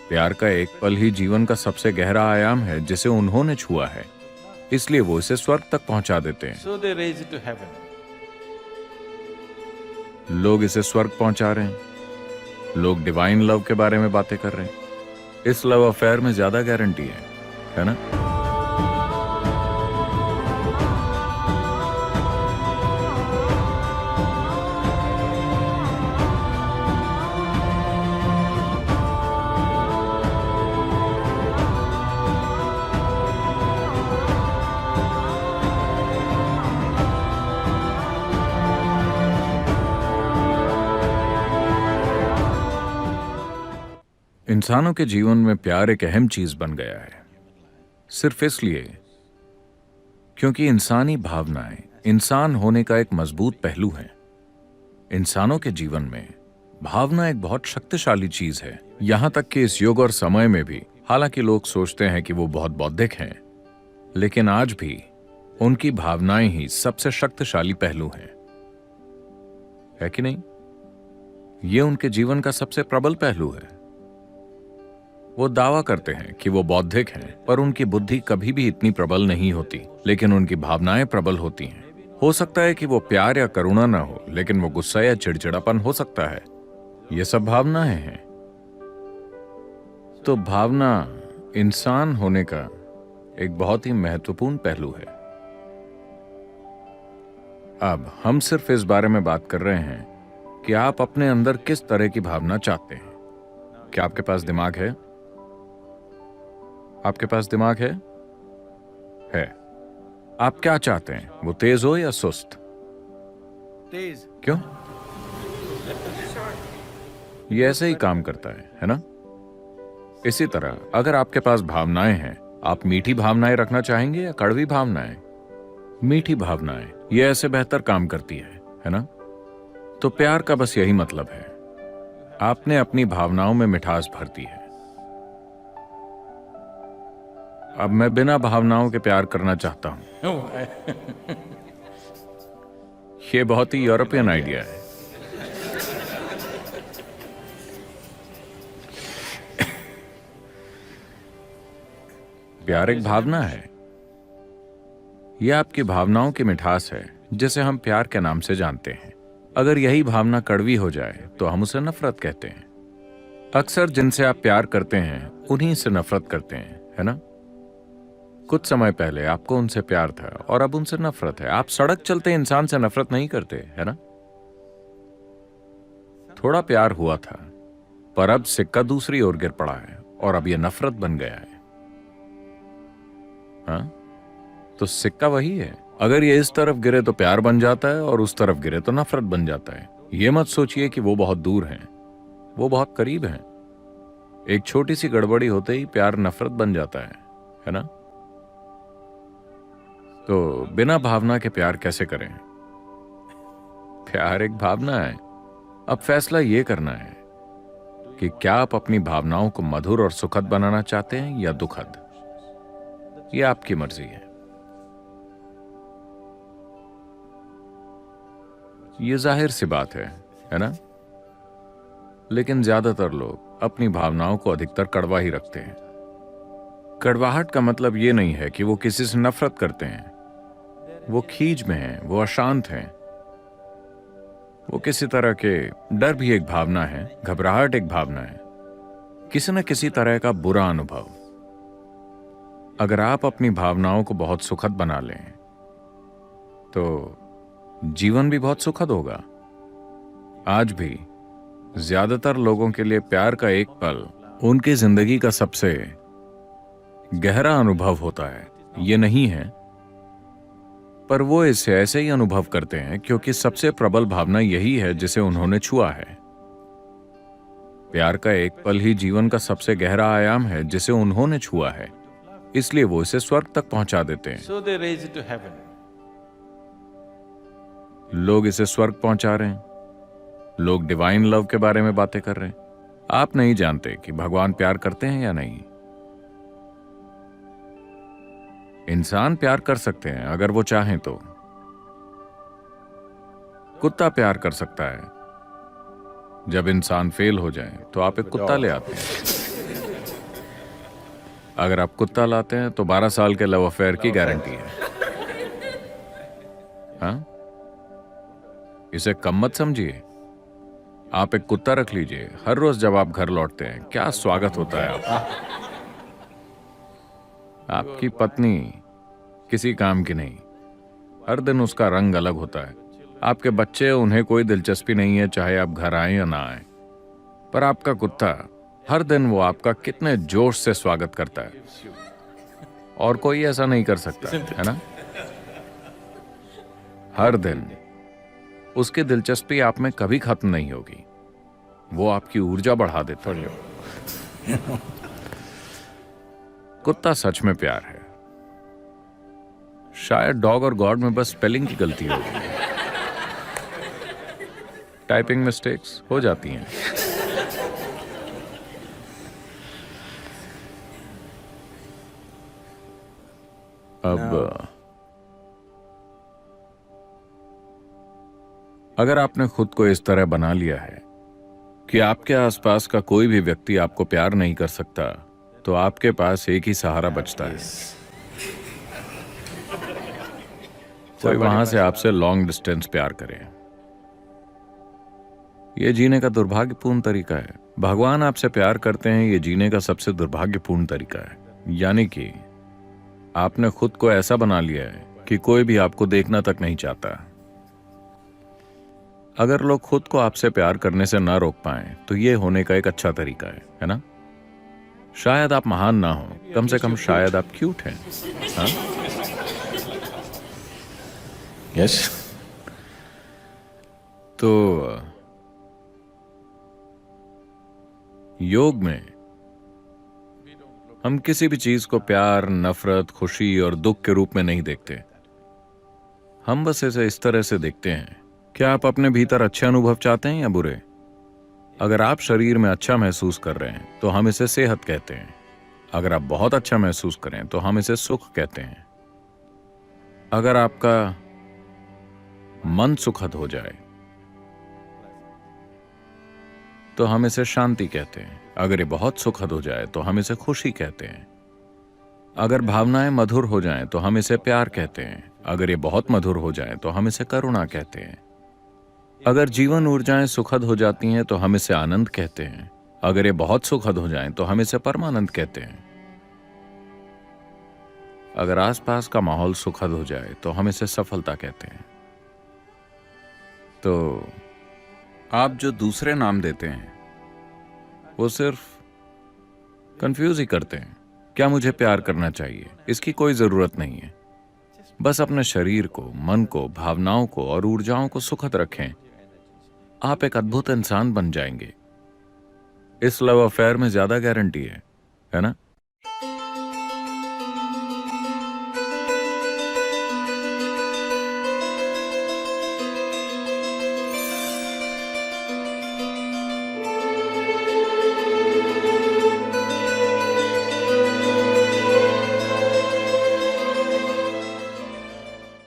प्यार का एक पल ही जीवन का सबसे गहरा आयाम है जिसे उन्होंने छुआ है, इसलिए वो इसे स्वर्ग तक पहुंचा देते हैं। So they raise it to heaven. लोग इसे स्वर्ग पहुंचा रहे हैं। लोग डिवाइन लव के बारे में बातें कर रहे हैं। इस लव अफेयर में ज्यादा गारंटी है ना? इंसानों के जीवन में प्यार एक अहम चीज बन गया है, सिर्फ इसलिए क्योंकि इंसानी भावनाएं इंसान होने का एक मजबूत पहलू है। इंसानों के जीवन में भावना एक बहुत शक्तिशाली चीज है, यहां तक कि इस युग और समय में भी। हालांकि लोग सोचते हैं कि वो बहुत बौद्धिक हैं, लेकिन आज भी उनकी भावनाएं ही सबसे शक्तिशाली पहलू हैं, है कि नहीं? ये उनके जीवन का सबसे प्रबल पहलू है। वो दावा करते हैं कि वो बौद्धिक हैं, पर उनकी बुद्धि कभी भी इतनी प्रबल नहीं होती, लेकिन उनकी भावनाएं प्रबल होती हैं। हो सकता है कि वो प्यार या करुणा ना हो, लेकिन वो गुस्सा या चिड़चिड़ापन हो सकता है। ये सब भावनाएं हैं। तो भावना इंसान होने का एक बहुत ही महत्वपूर्ण पहलू है। अब हम सिर्फ इस बारे में बात कर रहे हैं कि आप अपने अंदर किस तरह की भावना चाहते हैं। क्या आपके पास दिमाग है? आपके पास दिमाग है? आप क्या चाहते हैं? वो तेज हो या सुस्त? तेज। क्यों? ये ऐसे ही काम करता है ना? इसी तरह अगर आपके पास भावनाएं हैं, आप मीठी भावनाएं रखना चाहेंगे या कड़वी भावनाएं? मीठी भावनाएं, ये ऐसे बेहतर काम करती है ना? तो प्यार का बस यही मतलब है, आपने अपनी भावनाओं में मिठास भर दी है। अब मैं बिना भावनाओं के प्यार करना चाहता हूं। ये बहुत ही यूरोपियन आइडिया है। प्यार एक भावना है। यह आपकी भावनाओं की मिठास है, जिसे हम प्यार के नाम से जानते हैं। अगर यही भावना कड़वी हो जाए तो हम उसे नफरत कहते हैं। अक्सर जिनसे आप प्यार करते हैं उन्हीं से नफरत करते हैं, है ना? कुछ समय पहले आपको उनसे प्यार था और अब उनसे नफरत है। आप सड़क चलते इंसान से नफरत नहीं करते, है ना? थोड़ा प्यार हुआ था, पर अब सिक्का दूसरी ओर गिर पड़ा है और अब यह नफरत बन गया है। हाँ? तो सिक्का वही है। अगर ये इस तरफ गिरे तो प्यार बन जाता है और उस तरफ गिरे तो नफरत बन जाता है। ये मत सोचिए कि वो बहुत दूर हैं, वो बहुत करीब हैं। एक छोटी सी गड़बड़ी होते ही प्यार नफरत बन जाता है ना? तो बिना भावना के प्यार कैसे करें? प्यार एक भावना है। अब फैसला ये करना है कि क्या आप अपनी भावनाओं को मधुर और सुखद बनाना चाहते हैं या दुखद। ये आपकी मर्जी है। ये जाहिर सी बात है ना? लेकिन ज्यादातर लोग अपनी भावनाओं को अधिकतर कड़वा ही रखते हैं। कड़वाहट का मतलब ये नहीं है कि वो किसी से नफरत करते हैं। वो खींच में हैं, वो अशांत हैं, वो किसी तरह के डर भी एक भावना है, घबराहट एक भावना है, किसी न किसी तरह का बुरा अनुभव। अगर आप अपनी भावनाओं को बहुत सुखद बना लें तो जीवन भी बहुत सुखद होगा। आज भी ज्यादातर लोगों के लिए प्यार का एक पल उनकी जिंदगी का सबसे गहरा अनुभव होता है। ये नहीं है, पर वो इसे ऐसे ही अनुभव करते हैं क्योंकि सबसे प्रबल भावना यही है जिसे उन्होंने छुआ है। प्यार का एक पल ही जीवन का सबसे गहरा आयाम है जिसे उन्होंने छुआ है, इसलिए वो इसे स्वर्ग तक पहुंचा देते हैं। So they raise it to heaven. लोग इसे स्वर्ग पहुंचा रहे हैं। लोग डिवाइन लव के बारे में बातें कर रहे हैं। आप नहीं जानते कि भगवान प्यार करते हैं या नहीं। इंसान प्यार कर सकते हैं अगर वो चाहें तो। कुत्ता प्यार कर सकता है। जब इंसान फेल हो जाए तो आप एक कुत्ता ले आते हैं। अगर आप कुत्ता लाते हैं तो 12 साल के लव अफेयर की गारंटी है। हाँ, इसे कम मत समझिए। आप एक कुत्ता रख लीजिए, हर रोज जब आप घर लौटते हैं क्या स्वागत होता है आपका। आपकी पत्नी किसी काम की नहीं, हर दिन उसका रंग अलग होता है। आपके बच्चे, उन्हें कोई दिलचस्पी नहीं है चाहे आप घर आए या ना आए, पर आपका कुत्ता हर दिन वो आपका कितने जोश से स्वागत करता है, और कोई ऐसा नहीं कर सकता है ना। हर दिन उसकी दिलचस्पी आप में कभी खत्म नहीं होगी, वो आपकी ऊर्जा बढ़ा देता है। कुत्ता सच में प्यार है। शायद डॉग और गॉड में बस स्पेलिंग की गलती होगी, टाइपिंग मिस्टेक्स हो जाती हैं। अब अगर आपने खुद को इस तरह बना लिया है कि आपके आसपास का कोई भी व्यक्ति आपको प्यार नहीं कर सकता, तो आपके पास एक ही सहारा बचता है। कोई वहां से आपसे लॉन्ग डिस्टेंस प्यार करे। यह जीने का दुर्भाग्यपूर्ण तरीका है। भगवान आपसे प्यार करते हैं, यह जीने का सबसे दुर्भाग्यपूर्ण तरीका है। यानी कि आपने खुद को ऐसा बना लिया है कि कोई भी आपको देखना तक नहीं चाहता। अगर लोग खुद को आपसे प्यार करने से ना रोक पाएं, तो यह होने का एक अच्छा तरीका है ना। शायद आप महान ना हो, कम से कम शायद आप क्यूट हैं। हाँ? Yes. तो योग में हम किसी भी चीज को प्यार, नफरत, खुशी और दुख के रूप में नहीं देखते। हम बस इसे इस तरह से देखते हैं, क्या आप अपने भीतर अच्छे अनुभव चाहते हैं या बुरे। अगर आप शरीर में अच्छा महसूस कर रहे हैं तो हम इसे सेहत कहते हैं। अगर आप बहुत अच्छा महसूस करें तो हम इसे सुख कहते हैं। अगर आपका मन सुखद हो जाए तो हम इसे शांति कहते हैं। अगर ये बहुत सुखद हो जाए तो हम इसे खुशी कहते हैं। अगर भावनाएं मधुर हो जाएं तो हम इसे प्यार कहते हैं। अगर ये बहुत मधुर हो जाए तो हम इसे करुणा कहते हैं। अगर जीवन ऊर्जाएं सुखद हो जाती हैं तो हम इसे आनंद कहते हैं। अगर ये बहुत सुखद हो जाएं तो हम इसे परमानंद कहते हैं। अगर आसपास का माहौल सुखद हो जाए तो हम इसे सफलता कहते हैं। तो आप जो दूसरे नाम देते हैं वो सिर्फ कंफ्यूज ही करते हैं। क्या मुझे प्यार करना चाहिए, इसकी कोई जरूरत नहीं है। बस अपने शरीर को, मन को, भावनाओं को और ऊर्जाओं को सुखद रखें। आप एक अद्भुत इंसान बन जाएंगे। इस लव अफेयर में ज्यादा गारंटी है ना।